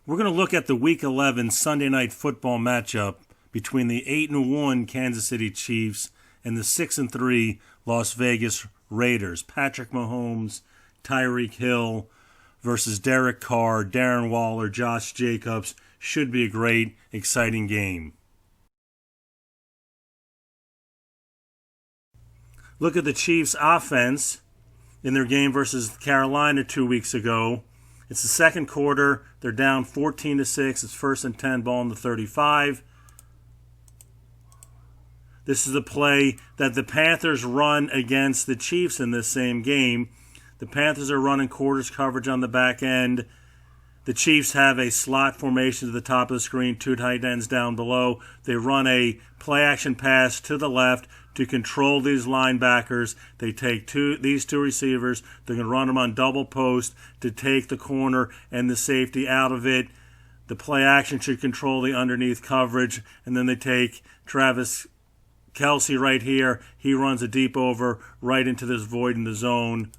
We're going to look at the Week 11 Sunday Night Football matchup between the 8-1 Kansas City Chiefs and the 6-3 Las Vegas Raiders. Patrick Mahomes, Tyreek Hill versus Derek Carr, Darren Waller, Josh Jacobs. Should be a great, exciting game. Look at the Chiefs' offense in their game versus Carolina 2 weeks ago. It's the second quarter. They're down 14-6. It's 1st and 10, ball on the 35. This is a play that the Panthers run against the Chiefs in this same game. The Panthers are running quarters coverage on the back end. The Chiefs have a slot formation to the top of the screen, 2 tight ends down below. They run a play-action pass to the left to control these linebackers. They take these two receivers. They're going to run them on double post to take the corner and the safety out of it. The play-action should control the underneath coverage. And then they take Travis Kelce right here. He runs a deep over right into this void in the zone.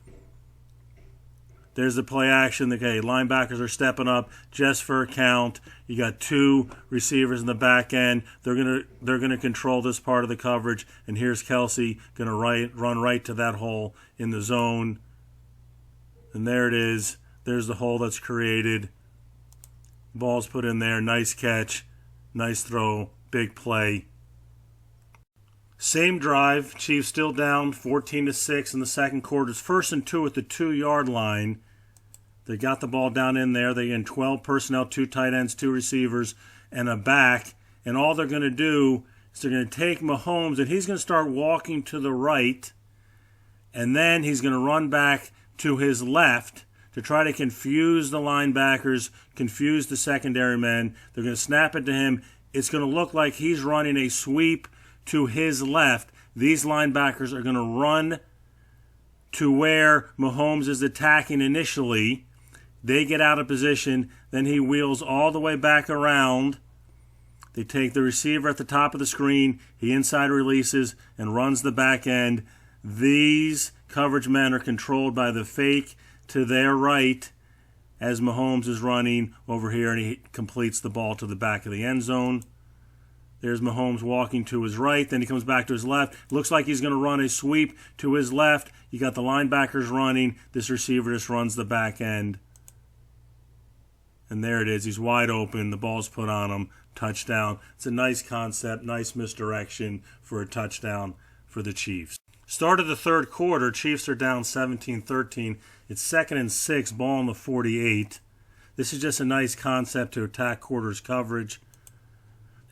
There's the play action. Okay, linebackers are stepping up just for a count. You got 2 receivers in the back end. They're gonna control this part of the coverage. And here's Kelce gonna run right to that hole in the zone. And there it is. There's the hole that's created. Ball's put in there. Nice catch. Nice throw. Big play. Same drive. Chiefs still down 14-6 in the second quarter. It's 1st and 2 at the 2-yard line. They got the ball down in there. They get 12 personnel, 2 tight ends, 2 receivers, and a back. And all they're going to do is they're going to take Mahomes, and he's going to start walking to the right. And then he's going to run back to his left to try to confuse the linebackers, confuse the secondary men. They're going to snap it to him. It's going to look like he's running a sweep to his left. These linebackers are going to run to where Mahomes is attacking initially. They get out of position. Then he wheels all the way back around. They take the receiver at the top of the screen. He inside releases and runs the back end. These coverage men are controlled by the fake to their right as Mahomes is running over here, and he completes the ball to the back of the end zone. There's Mahomes walking to his right. Then he comes back to his left. Looks like he's going to run a sweep to his left. You got the linebackers running. This receiver just runs the back end. And there it is. He's wide open. The ball's put on him. Touchdown. It's a nice concept, nice misdirection for a touchdown for the Chiefs. Start of the third quarter. Chiefs are down 17-13. It's 2nd and 6, ball on the 48. This is just a nice concept to attack quarters coverage.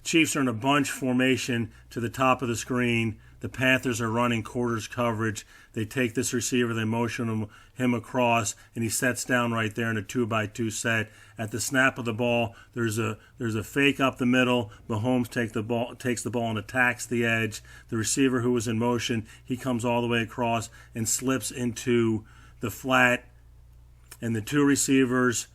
The Chiefs are in a bunch formation to the top of the screen. The Panthers are running quarters coverage. They take this receiver, they motion him across, and he sets down right there in a 2-by-2 set. At the snap of the ball, there's a fake up the middle. Mahomes takes the ball and attacks the edge. The receiver who was in motion, he comes all the way across and slips into the flat. And the 2 receivers,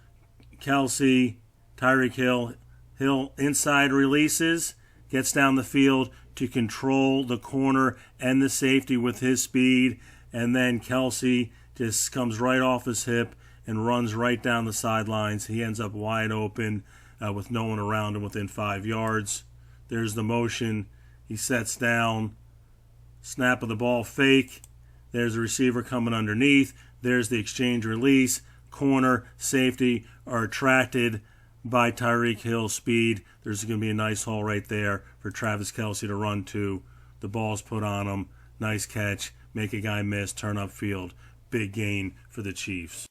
Kelce, Tyreek Hill inside releases, gets down the field to control the corner and the safety with his speed, and then Kelce just comes right off his hip and runs right down the sidelines. He ends up wide open with no one around him within 5 yards. There's the motion. He sets down. Snap of the ball fake. There's the receiver coming underneath. There's the exchange release. Corner, safety are attracted by Tyreek Hill's speed. There's going to be a nice hole right there for Travis Kelce to run to. The ball's put on him. Nice catch. Make a guy miss. Turn upfield. Big gain for the Chiefs.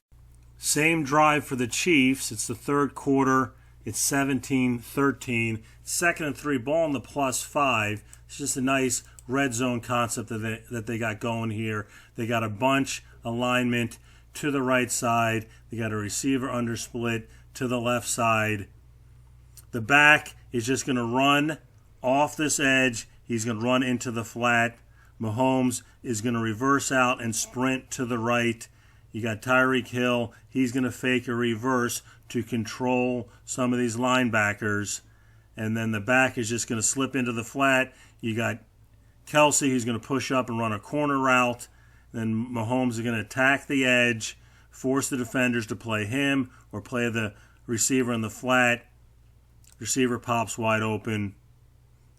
Same drive for the Chiefs. It's the third quarter. It's 17-13. 2nd and 3, ball on the +5. It's just a nice red zone concept that they got going here. They got a bunch alignment to the right side. They got a receiver under split to the left side. The back is just going to run off this edge. He's going to run into the flat. Mahomes is going to reverse out and sprint to the right. You got Tyreek Hill. He's going to fake a reverse to control some of these linebackers. And then the back is just going to slip into the flat. You got Kelce, who's going to push up and run a corner route. Then Mahomes is going to attack the edge, force the defenders to play him or play the receiver in the flat. Receiver pops wide open.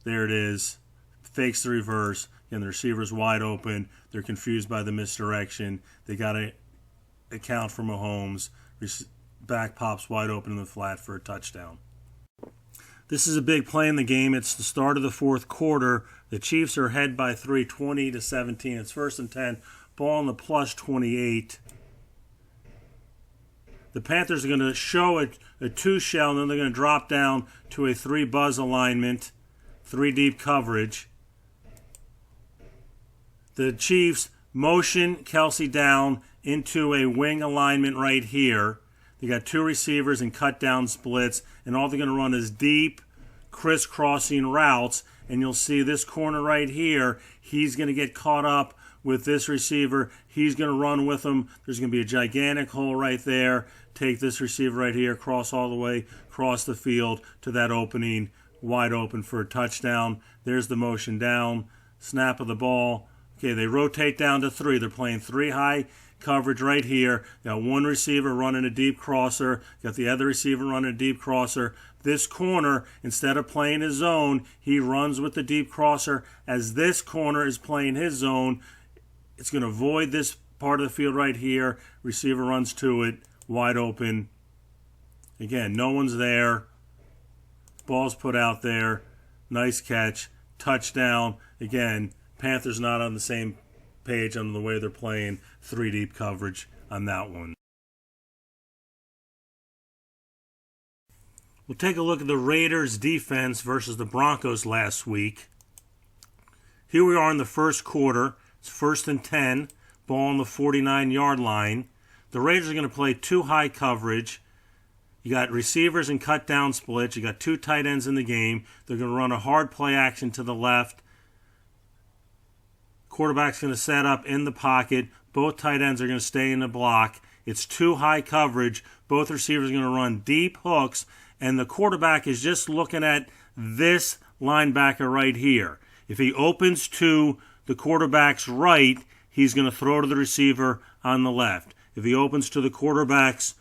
There it is. Fakes the reverse. And the receiver's wide open. They're confused by the misdirection. They got to account for Mahomes. Back pops wide open in the flat for a touchdown. This is a big play in the game. It's the start of the fourth quarter. The Chiefs are ahead by 3, 20-17. It's 1st and 10. Ball on the plus 28. The Panthers are going to show a 2 shell, and then they're going to drop down to a 3 buzz alignment, 3 deep coverage. The Chiefs motion Kelsey down into a wing alignment right here. They got 2 receivers and cut down splits, and all they're going to run is deep, crisscrossing routes. And you'll see this corner right here, he's going to get caught up with this receiver. He's going to run with him. There's going to be a gigantic hole right there. Take this receiver right here, cross all the way, cross the field to that opening, wide open for a touchdown. There's the motion down, snap of the ball. Okay, they rotate down to 3. They're playing 3 high coverage right here. Got 1 receiver running a deep crosser. Got the other receiver running a deep crosser. This corner, instead of playing his zone, he runs with the deep crosser. As this corner is playing his zone, it's going to void this part of the field right here. Receiver runs to it, wide open. Again, no one's there. Ball's put out there. Nice catch. Touchdown. Again, Panthers not on the same page on the way they're playing 3 deep coverage on that one. We'll take a look at the Raiders' defense versus the Broncos last week. Here we are in the first quarter. It's 1st and 10. Ball on the 49-yard line. The Raiders are going to play 2 high coverage. You got receivers and cut down splits. You got 2 tight ends in the game. They're going to run a hard play action to the left. Quarterback's going to set up in the pocket. Both tight ends are going to stay in the block. It's 2 high coverage. Both receivers are going to run deep hooks. And the quarterback is just looking at this linebacker right here. If he opens to the quarterback's right, he's going to throw to the receiver on the left. If he opens to the quarterback's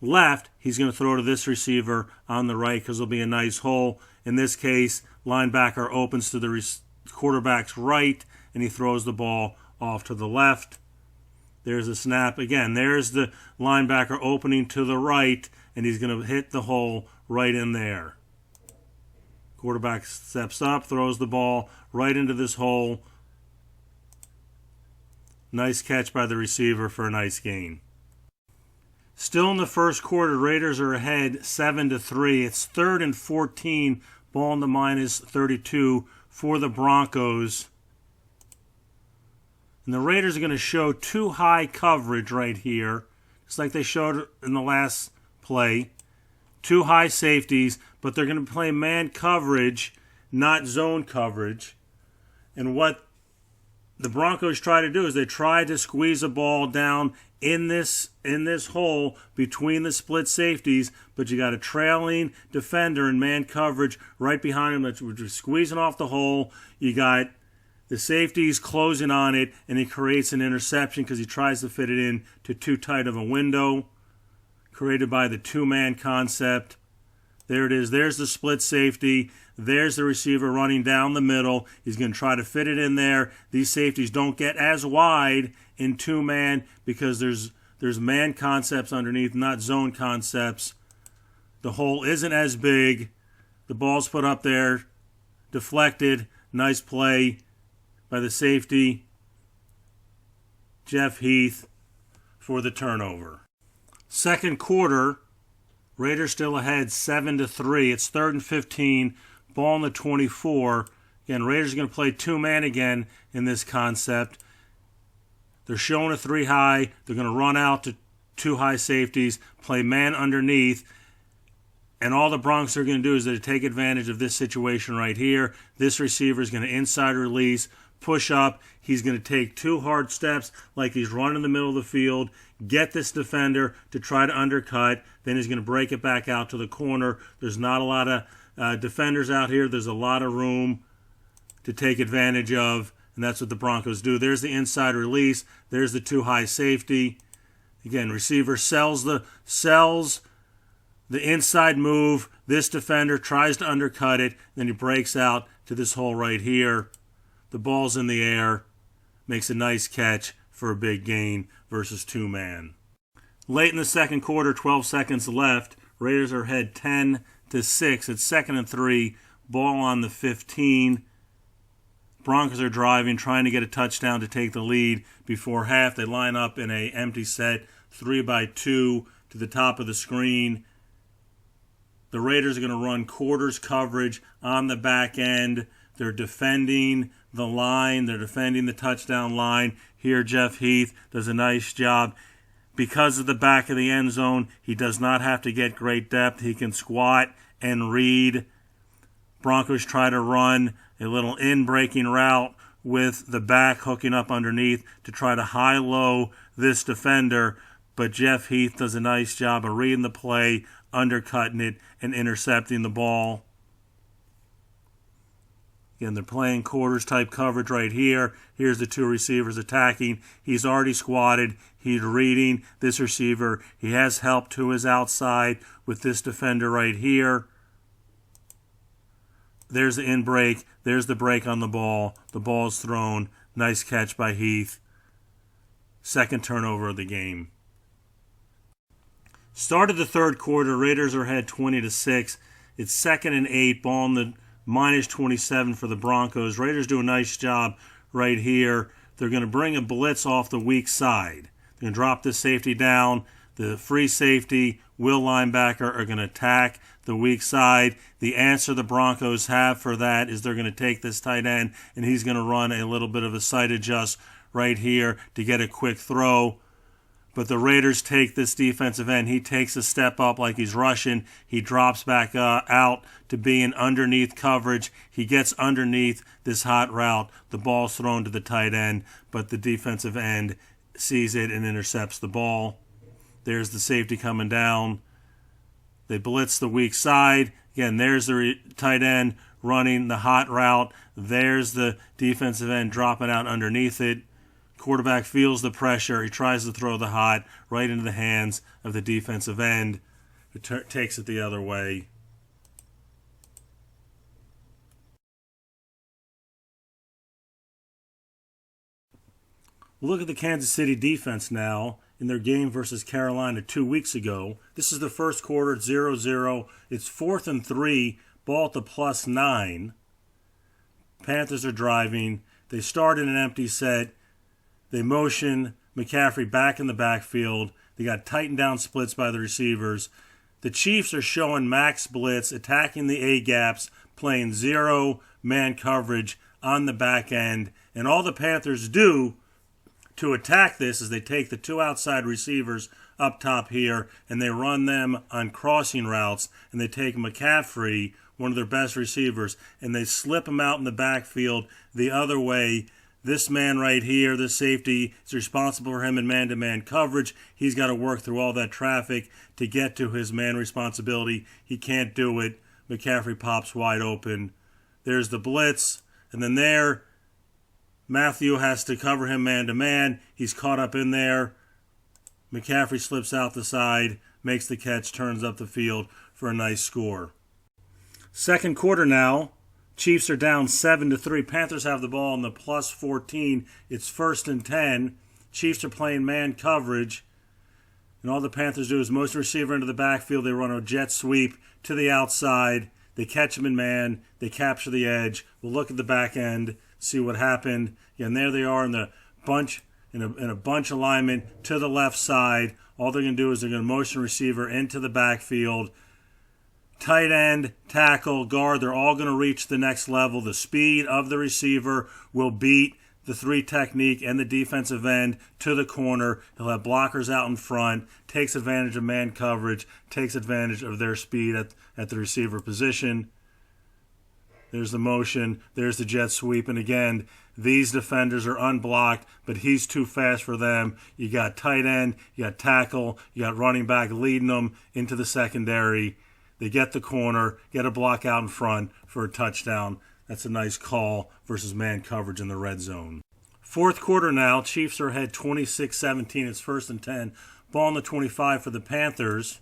left, he's going to throw to this receiver on the right because there'll be a nice hole. In this case, linebacker opens to the quarterback's right, and he throws the ball off to the left. There's a snap. Again, there's the linebacker opening to the right, and he's going to hit the hole right in there. Quarterback steps up, throws the ball right into this hole. Nice catch by the receiver for a nice gain. Still in the first quarter, Raiders are ahead 7-3. It's 3rd and 14, ball in the minus 32 for the Broncos. And the Raiders are going to show 2 high coverage right here, just like they showed in the last play. 2 high safeties, but they're going to play man coverage, not zone coverage. And what the Broncos try to do is they try to squeeze a ball down in this hole between the split safeties, but you got a trailing defender in man coverage right behind him that's squeezing off the hole. You got the safeties closing on it, and he creates an interception because he tries to fit it in to too tight of a window created by the 2-man concept. There it is. There's the split safety. There's the receiver running down the middle. He's going to try to fit it in there. These safeties don't get as wide in 2-man because there's man concepts underneath, not zone concepts. The hole isn't as big. The ball's put up there, deflected. Nice play by the safety, Jeff Heath, for the turnover. Second quarter, Raiders still ahead 7-3. It's 3rd and 15, ball on the 24. Again, Raiders are going to play 2-man again in this concept. They're showing a 3 high. They're going to run out to 2 high safeties, play man underneath. And all the Broncos are going to do is they take advantage of this situation right here. This receiver is going to inside release, push up. He's going to take 2 hard steps like he's running in the middle of the field, get this defender to try to undercut. Then he's going to break it back out to the corner. There's not a lot of defenders out here. There's a lot of room to take advantage of, and that's what the Broncos do. There's the inside release. There's the 2 high safety. Again, receiver sells The inside move, this defender tries to undercut it, then he breaks out to this hole right here. The ball's in the air, makes a nice catch for a big gain versus two-man. Late in the second quarter, 12 seconds left. Raiders are ahead 10-6. It's 2nd and 3. Ball on the 15. Broncos are driving, trying to get a touchdown to take the lead before half. They line up in an empty set, 3-by-2 to the top of the screen. The Raiders are going to run quarters coverage on the back end. They're defending the line. They're defending the touchdown line. Here, Jeff Heath does a nice job. Because of the back of the end zone, he does not have to get great depth. He can squat and read. Broncos try to run a little in-breaking route with the back hooking up underneath to try to high-low this defender, but Jeff Heath does a nice job of reading the play, undercutting it, and intercepting the ball. Again, they're playing quarters-type coverage right here. Here's the two receivers attacking. He's already squatted. He's reading this receiver. He has help to his outside with this defender right here. There's the in-break. There's the break on the ball. The ball's thrown. Nice catch by Heath. Second turnover of the game. Start of the third quarter. Raiders are ahead 20-6. It's 2nd and 8. Ball on the minus 27 for the Broncos. Raiders do a nice job right here. They're going to bring a blitz off the weak side. They're going to drop this safety down. The free safety, will linebacker are going to attack the weak side. The answer the Broncos have for that is they're going to take this tight end, and he's going to run a little bit of a side adjust right here to get a quick throw. But the Raiders take this defensive end. He takes a step up like he's rushing. He drops back out to be in underneath coverage. He gets underneath this hot route. The ball's thrown to the tight end, but the defensive end sees it and intercepts the ball. There's the safety coming down. They blitz the weak side. Again, there's the tight end running the hot route. There's the defensive end dropping out underneath it. Quarterback feels the pressure. He tries to throw the hot right into the hands of the defensive end, who takes it the other way. Look at the Kansas City defense now in their game versus Carolina 2 weeks ago. This is the first quarter, 0-0. It's 4th and 3, ball at the +9. Panthers are driving. They start in an empty set. They motion McCaffrey back in the backfield. They got tightened down splits by the receivers. The Chiefs are showing max blitz, attacking the A-gaps, playing zero-man coverage on the back end. And all the Panthers do to attack this is they take the two outside receivers up top here and they run them on crossing routes, and they take McCaffrey, one of their best receivers, and they slip him out in the backfield the other way. This man right here, this safety, is responsible for him in man-to-man coverage. He's got to work through all that traffic to get to his man responsibility. He can't do it. McCaffrey pops wide open. There's the blitz. And then there, Matthew has to cover him man-to-man. He's caught up in there. McCaffrey slips out the side, makes the catch, turns up the field for a nice score. Second quarter now. Chiefs are down 7-3. Panthers have the ball in the +14. It's 1st and 10. Chiefs are playing man coverage. And all the Panthers do is motion receiver into the backfield. They run a jet sweep to the outside. They catch him in man. They capture the edge. We'll look at the back end, see what happened. And there they are in the bunch, in a bunch alignment to the left side. All they're going to do is they're going to motion receiver into the backfield. Tight end, tackle, guard, they're all going to reach the next level. The speed of the receiver will beat the three technique and the defensive end to the corner. He'll have blockers out in front, takes advantage of man coverage, takes advantage of their speed at the receiver position. There's the motion. There's the jet sweep. And again, these defenders are unblocked, but he's too fast for them. You got tight end, you got tackle, you got running back leading them into the secondary. They get the corner, get a block out in front for a touchdown. That's a nice call versus man coverage in the red zone. Fourth quarter now. Chiefs are ahead 26-17. It's 1st and 10. Ball on the 25 for the Panthers.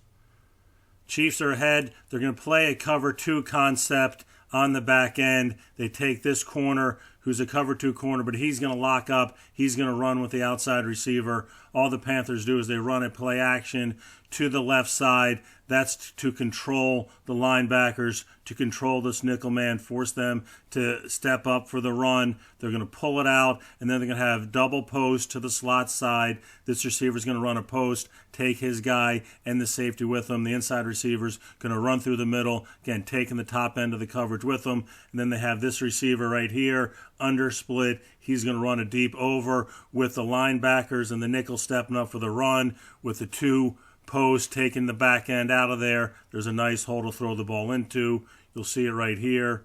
Chiefs are ahead. They're going to play a cover 2 concept on the back end. They take this corner, who's a cover 2 corner, but he's going to lock up. He's going to run with the outside receiver. All the Panthers do is they run a play action to the left side. That's to control the linebackers, to control this nickel man, force them to step up for the run. They're going to pull it out, and then they're going to have double post to the slot side. This receiver's going to run a post, take his guy and the safety with him. The inside receiver's going to run through the middle, again, taking the top end of the coverage with him. And then they have this receiver right here, under split. He's going to run a deep over with the linebackers and the nickel stepping up for the run with the 2 post, taking the back end out of there. There's a nice hole to throw the ball into. You'll see it right here.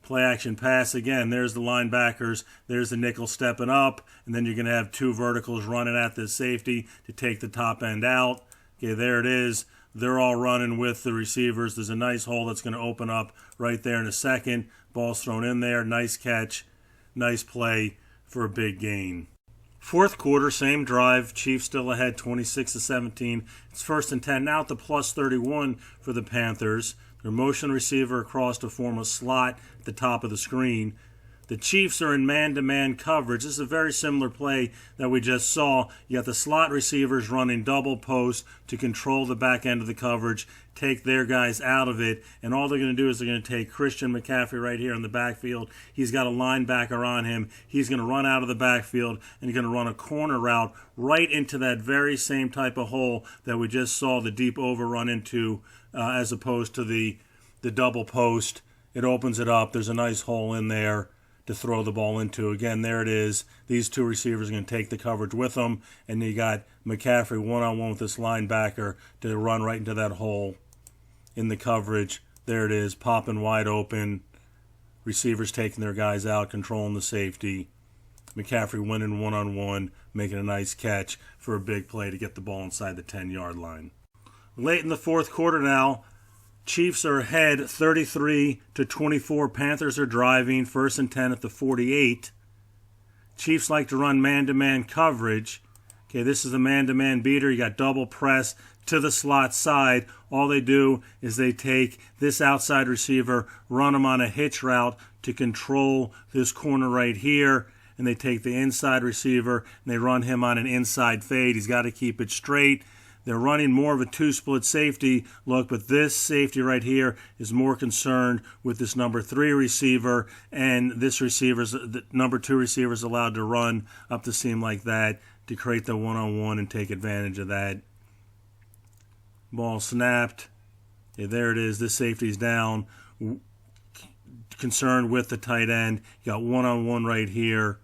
Play action pass again. There's the linebackers. There's the nickel stepping up. And then you're going to have 2 verticals running at this safety to take the top end out. Okay, there it is. They're all running with the receivers. There's a nice hole that's going to open up right there in a second. Ball's thrown in there. Nice catch. Nice play for a big gain. Fourth quarter, same drive. Chiefs still ahead, 26-17. It's 1st and 10. Now at the plus 31 for the Panthers. Their motion receiver across to form a slot at the top of the screen. The Chiefs are in man-to-man coverage. This is a very similar play that we just saw. You got the slot receivers running double post to control the back end of the coverage, take their guys out of it, and all they're going to do is they're going to take Christian McCaffrey right here in the backfield. He's got a linebacker on him. He's going to run out of the backfield, and he's going to run a corner route right into that very same type of hole that we just saw the deep overrun into, as opposed to the double post. It opens it up. There's a nice hole in there to throw the ball into. Again, there it is. These 2 receivers are going to take the coverage with them, and you got McCaffrey one-on-one with this linebacker to run right into that hole in the coverage. There it is, popping wide open. Receivers taking their guys out, controlling the safety. McCaffrey winning one-on-one, making a nice catch for a big play to get the ball inside the 10-yard line. Late in the fourth quarter now, Chiefs are ahead 33-24. Panthers are driving, 1st and 10 at the 48. Chiefs like to run man-to-man coverage. Okay, this is a man-to-man beater. You got double press to the slot side. All they do is they take this outside receiver, run him on a hitch route to control this corner right here, and they take the inside receiver and they run him on an inside fade. He's got to keep it straight. They're running more of a 2-split safety look, but this safety right here is more concerned with this number 3 receiver, and this receiver's the number 2 receiver is allowed to run up the seam like that to create the one-on-one and take advantage of that. Ball snapped. Yeah, there it is. This safety's down. Concerned with the tight end. You got one-on-one right here.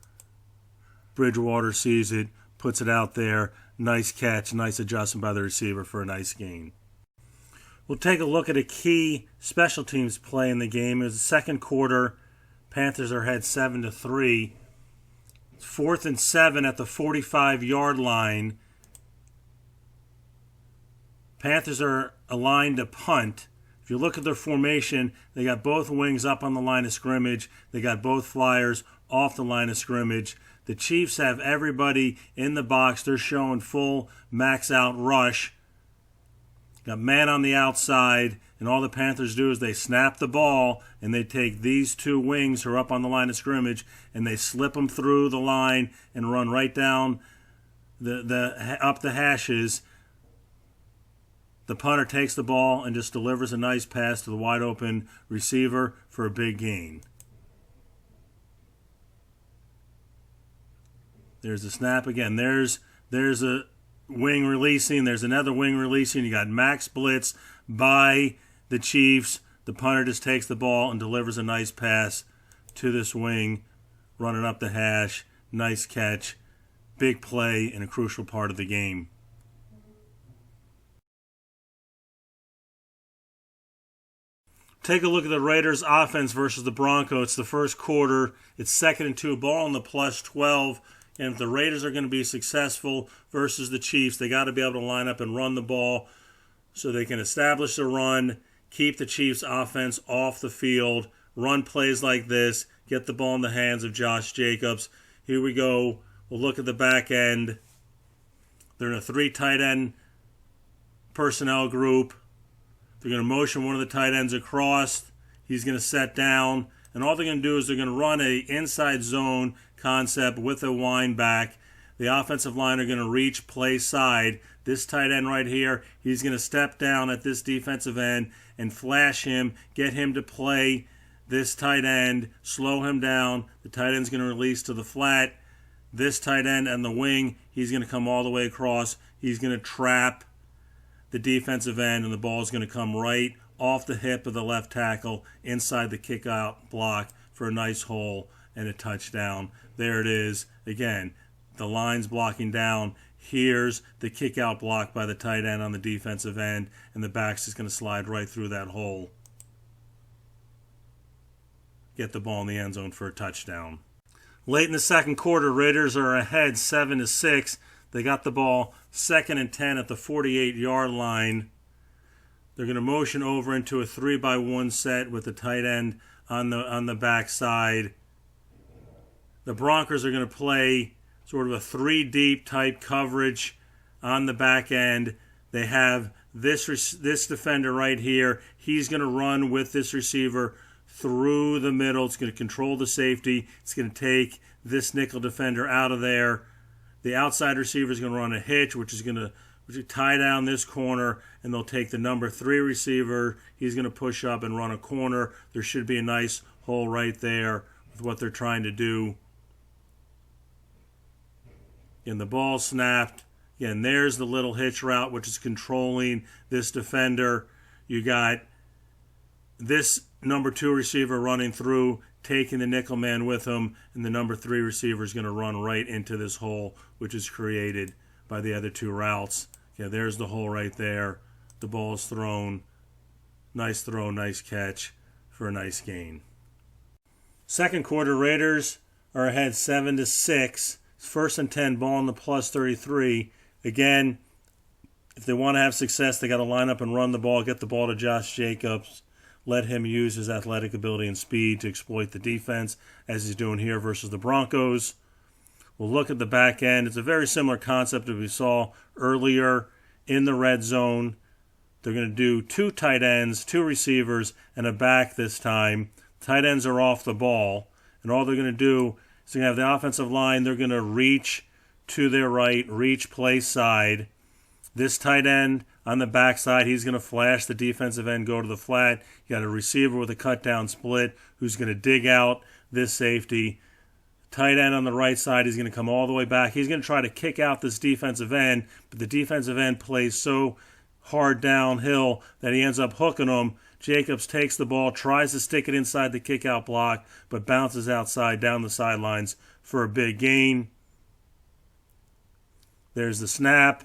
Bridgewater sees it, puts it out there. Nice catch, nice adjustment by the receiver for a nice gain. We'll take a look at a key special teams play in the game. It was the second quarter. Panthers are ahead 7-3. It's 4th and 7 at the 45-yard line. Panthers are aligned to punt. If you look at their formation, they got both wings up on the line of scrimmage. They got both flyers off the line of scrimmage. The Chiefs have everybody in the box. They're showing full max-out rush. Got man on the outside, and all the Panthers do is they snap the ball, and they take these 2 wings who are up on the line of scrimmage, and they slip them through the line and run right down up the hashes. The punter takes the ball and just delivers a nice pass to the wide-open receiver for a big gain. There's the snap again. There's a wing releasing. There's another wing releasing. You got max blitz by the Chiefs. The punter just takes the ball and delivers a nice pass to this wing, running up the hash. Nice catch. Big play and a crucial part of the game. Take a look at the Raiders' offense versus the Broncos. It's the first quarter. It's 2nd and 2. Ball on the plus 12. And if the Raiders are going to be successful versus the Chiefs, they got to be able to line up and run the ball so they can establish the run, keep the Chiefs' offense off the field, run plays like this, get the ball in the hands of Josh Jacobs. Here we go. We'll look at the back end. They're in a 3 tight end personnel group. They're going to motion one of the tight ends across. He's going to set down. And all they're going to do is they're going to run a inside zone concept with a wind back. The offensive line are going to reach play side. This tight end right here, he's going to step down at this defensive end and flash him, get him to play this tight end, slow him down. The tight end's going to release to the flat. This tight end and the wing, he's going to come all the way across. He's going to trap the defensive end, and the ball is going to come right off the hip of the left tackle inside the kick-out block for a nice hole and a touchdown. There it is. Again, the line's blocking down. Here's the kick-out block by the tight end on the defensive end, and the back's just going to slide right through that hole. Get the ball in the end zone for a touchdown. Late in the second quarter, Raiders are ahead 7-6. They got the ball 2nd and 10 at the 48-yard line. They're going to motion over into a 3-by-1 set with the tight end on the backside. The Broncos are going to play sort of a 3-deep type coverage on the back end. They have this defender right here. He's going to run with this receiver through the middle. It's going to control the safety. It's going to take this nickel defender out of there. The outside receiver is going to run a hitch, which is going to tie down this corner, and they'll take the number 3 receiver. He's going to push up and run a corner. There should be a nice hole right there with what they're trying to do. And the ball snapped. Again, there's the little hitch route, which is controlling this defender. You got this number 2 receiver running through, taking the nickel man with him, and the number 3 receiver is going to run right into this hole, which is created by the other 2 routes. Yeah, there's the hole right there. The ball is thrown. Nice throw, nice catch for a nice gain. Second quarter, Raiders are ahead 7-6. 1st and 10, ball on the plus 33. Again, if they want to have success, they got to line up and run the ball, get the ball to Josh Jacobs, let him use his athletic ability and speed to exploit the defense, as he's doing here versus the Broncos. We'll look at the back end. It's a very similar concept that we saw earlier in the red zone. They're going to do 2 tight ends, 2 receivers, and a back this time. Tight ends are off the ball, and all they're going to do is they're going to have the offensive line. They're going to reach to their right, reach play side. This tight end on the backside, he's going to flash the defensive end, go to the flat. You got a receiver with a cut down split who's going to dig out this safety. Tight end on the right side, he's going to come all the way back. He's going to try to kick out this defensive end, but the defensive end plays so hard downhill that he ends up hooking him. Jacobs takes the ball, tries to stick it inside the kick-out block, but bounces outside down the sidelines for a big gain. There's the snap.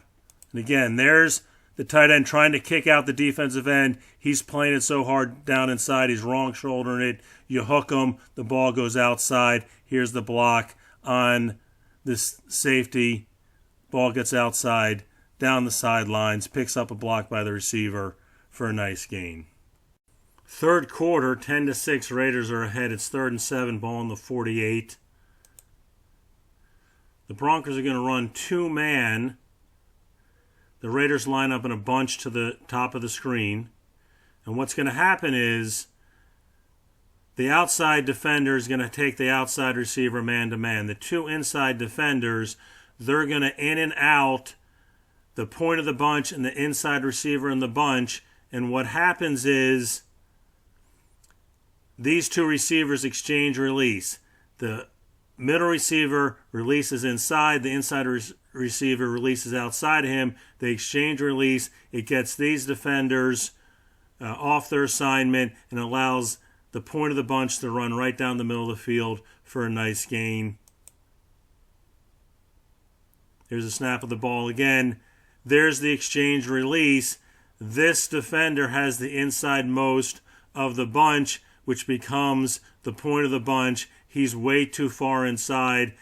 And again, there's the tight end trying to kick out the defensive end. He's playing it so hard down inside. He's wrong shouldering it. You hook him. The ball goes outside. Here's the block on this safety. Ball gets outside, down the sidelines, picks up a block by the receiver for a nice gain. Third quarter, 10-6, Raiders are ahead. It's 3rd and 7, ball on the 48. The Broncos are going to run 2-man. The Raiders line up in a bunch to the top of the screen. And what's going to happen is the outside defender is going to take the outside receiver man-to-man. The 2 inside defenders, they're going to in and out the point of the bunch and the inside receiver in the bunch. And what happens is these 2 receivers exchange release. The middle receiver releases inside. The inside receiver releases outside of him. They exchange release. It gets these defenders off their assignment and allows the point of the bunch to run right down the middle of the field for a nice gain. Here's a snap of the ball again. There's the exchange release. This defender has the inside most of the bunch, which becomes the point of the bunch. He's way too far inside.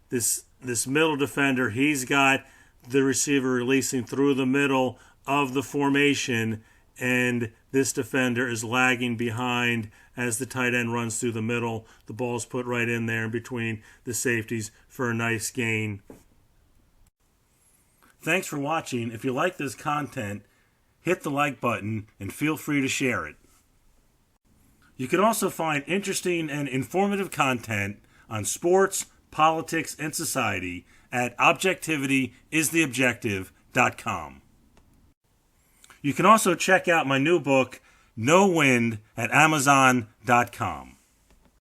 This middle defender, he's got the receiver releasing through the middle of the formation, and this defender is lagging behind as the tight end runs through the middle. The ball's put right in there in between the safeties for a nice gain. Thanks for watching. If you like this content, hit the like button and feel free to share it. You can also find interesting and informative content on sports, politics, and society at objectivityistheobjective.com. You can also check out my new book, No Wind, at amazon.com.